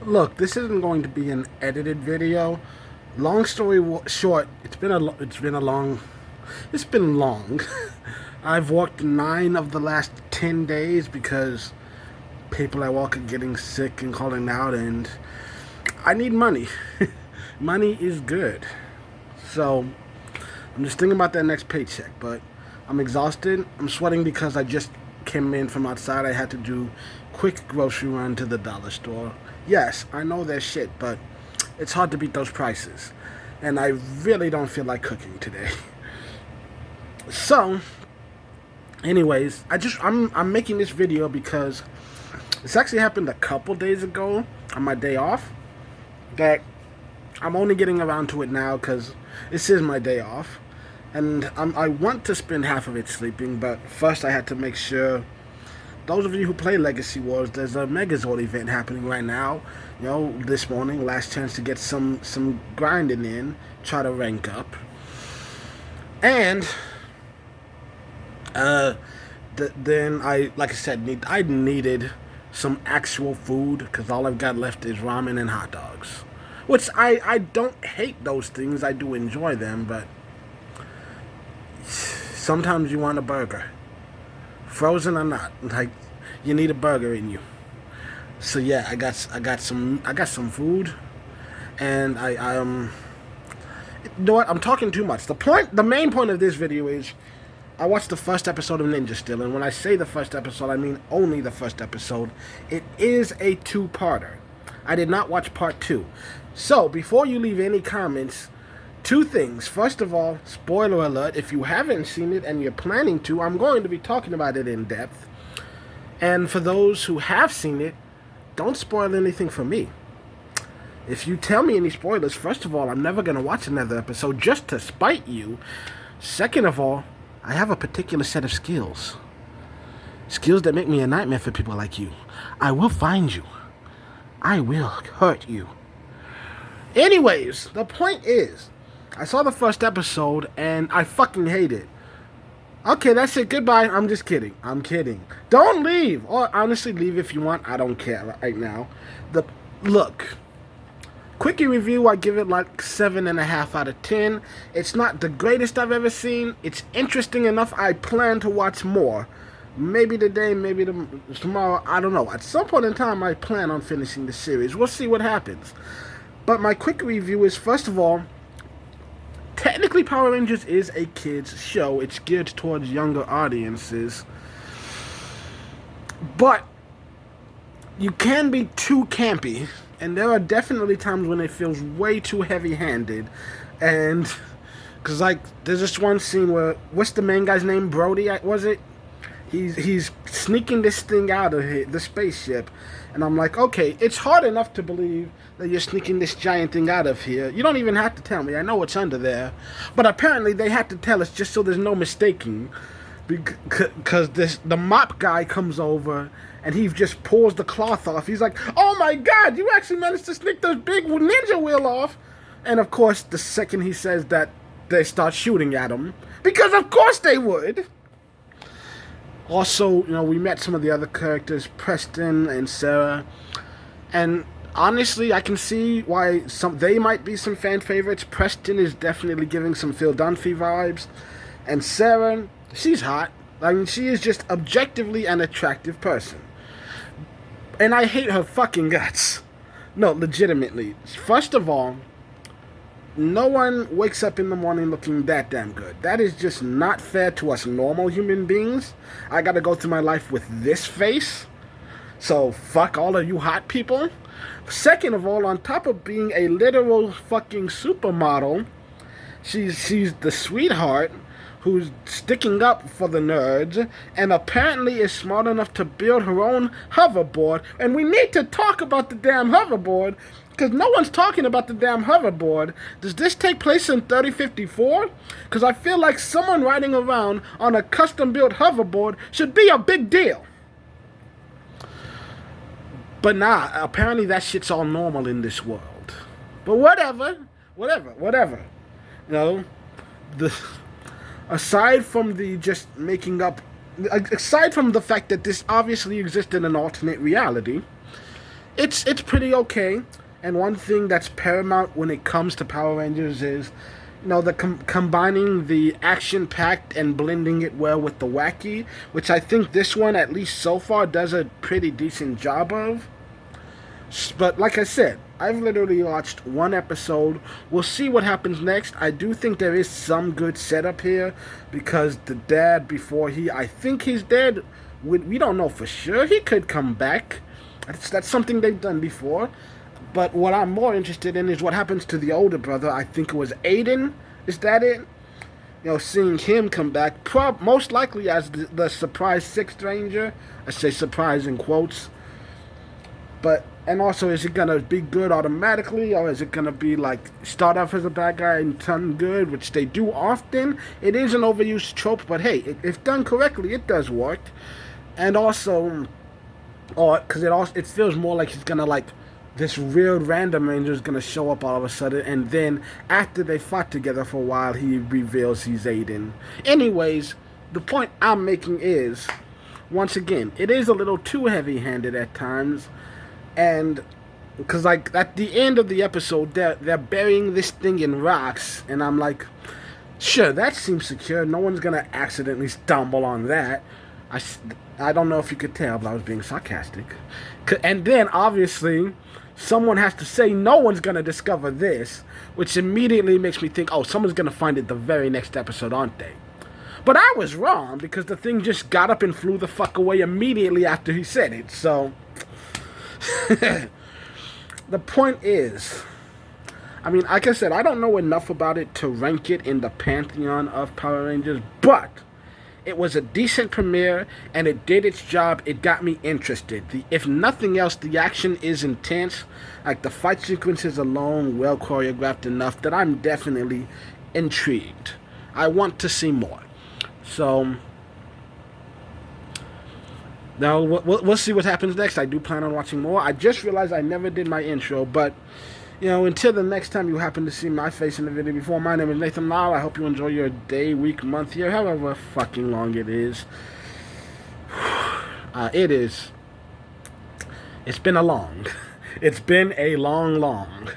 Look, this isn't going to be an edited video. Long story short, it's been long. I've worked 9 of the last 10 days because people at work are getting sick and calling out, and I need money. Money is good, so I'm just thinking about that next paycheck. But I'm exhausted. I'm sweating because I just came in from outside. I had to do quick grocery run to the dollar store. Yes, I know they're shit, but it's hard to beat those prices. And I really don't feel like cooking today. So, anyways, I'm making this video because this actually happened a couple days ago on my day off. That I'm only getting around to it now because this is my day off. And I want to spend half of it sleeping, but first I had to make sure. Those of you who play Legacy Wars, there's a Megazord event happening right now. You know, this morning, last chance to get some grinding in, try to rank up. And then like I said, I needed some actual food because all I've got left is ramen and hot dogs. Which I don't hate those things. I do enjoy them, but sometimes you want a burger, frozen or not. Like, you need a burger in you. So yeah, I got some food, and you know what? I'm talking too much. The main point of this video is I watched the first episode of Ninja Still, and when I say the first episode, I mean only the first episode. It is a two-parter. I did not watch part 2. So, before you leave any comments, two things. First of all, spoiler alert, if you haven't seen it and you're planning to, I'm going to be talking about it in depth. And for those who have seen it, don't spoil anything for me. If you tell me any spoilers, first of all, I'm never going to watch another episode just to spite you. Second of all, I have a particular set of skills. Skills that make me a nightmare for people like you. I will find you. I will hurt you. Anyways, the point is, I saw the first episode and I fucking hate it. Okay, that's it. Goodbye. I'm just kidding. I'm kidding. Don't leave. Or honestly, leave if you want. I don't care right now. Look. Quickie review, I give it like 7.5 out of 10. It's not the greatest I've ever seen. It's interesting enough. I plan to watch more. Maybe today, maybe tomorrow. I don't know. At some point in time, I plan on finishing the series. We'll see what happens. But my quick review is, first of all, technically Power Rangers is a kids show. It's geared towards younger audiences. But you can be too campy. And there are definitely times when it feels way too heavy-handed. And, because, like, there's this one scene where, what's the main guy's name? Brody, was it? He's sneaking this thing out of here, the spaceship. And I'm like, okay, it's hard enough to believe that you're sneaking this giant thing out of here. You don't even have to tell me. I know what's under there. But apparently they had to tell us just so there's no mistaking. Because the mop guy comes over and he just pulls the cloth off. He's like, oh my god, you actually managed to sneak this big ninja wheel off. And of course, the second he says that, they start shooting at him. Because of course they would. Also, you know, we met some of the other characters, Preston and Sarah, and honestly, I can see why they might be some fan favorites. Preston is definitely giving some Phil Dunphy vibes, and Sarah, she's hot. I mean, she is just objectively an attractive person, and I hate her fucking guts. No, legitimately. First of all, no one wakes up in the morning looking that damn good. That is just not fair to us normal human beings. I gotta go through my life with this face. So fuck all of you hot people. Second of all, on top of being a literal fucking supermodel, she's the sweetheart who's sticking up for the nerds and apparently is smart enough to build her own hoverboard. And we need to talk about the damn hoverboard because no one's talking about the damn hoverboard. Does this take place in 3054? Because I feel like someone riding around on a custom-built hoverboard should be a big deal. But nah, apparently that shit's all normal in this world. But whatever. You know, aside from the just making up, aside from the fact that this obviously exists in an alternate reality, It's pretty okay. And one thing that's paramount when it comes to Power Rangers is, the combining the action-packed and blending it well with the wacky, which I think this one, at least so far, does a pretty decent job of. But like I said, I've literally watched one episode. We'll see what happens next. I do think there is some good setup here, because the dad, before I think he's dead. We don't know for sure. He could come back. That's something they've done before. But what I'm more interested in is what happens to the older brother. I think it was Aiden. Is that it? Seeing him come back, most likely as the surprise Sixth Ranger. I say surprise in quotes. And also, is it going to be good automatically, or is it going to be like start off as a bad guy and turn good, which they do often? It is an overused trope, but hey, if done correctly, it does work. And also, because it feels more like he's going to, like, this real random ranger is going to show up all of a sudden, and then after they fought together for a while, he reveals he's Aiden. Anyways, the point I'm making is, once again, it is a little too heavy-handed at times. And because, like, at the end of the episode, they're burying this thing in rocks, and I'm like, sure, that seems secure. No one's gonna accidentally stumble on that. I don't know if you could tell, but I was being sarcastic. And then, obviously, someone has to say no one's gonna discover this, which immediately makes me think, oh, someone's gonna find it the very next episode, aren't they? But I was wrong, because the thing just got up and flew the fuck away immediately after he said it, so... The point is, I mean, like I said, I don't know enough about it to rank it in the pantheon of Power Rangers, but it was a decent premiere, and it did its job. It got me interested. If nothing else, the action is intense. Like, the fight sequences alone, well choreographed enough that I'm definitely intrigued. I want to see more. So... now, we'll see what happens next. I do plan on watching more. I just realized I never did my intro, but, until the next time you happen to see my face in the video before, my name is Nathan Lau. I hope you enjoy your day, week, month, year, however fucking long it is. It's been a long. It's been a long.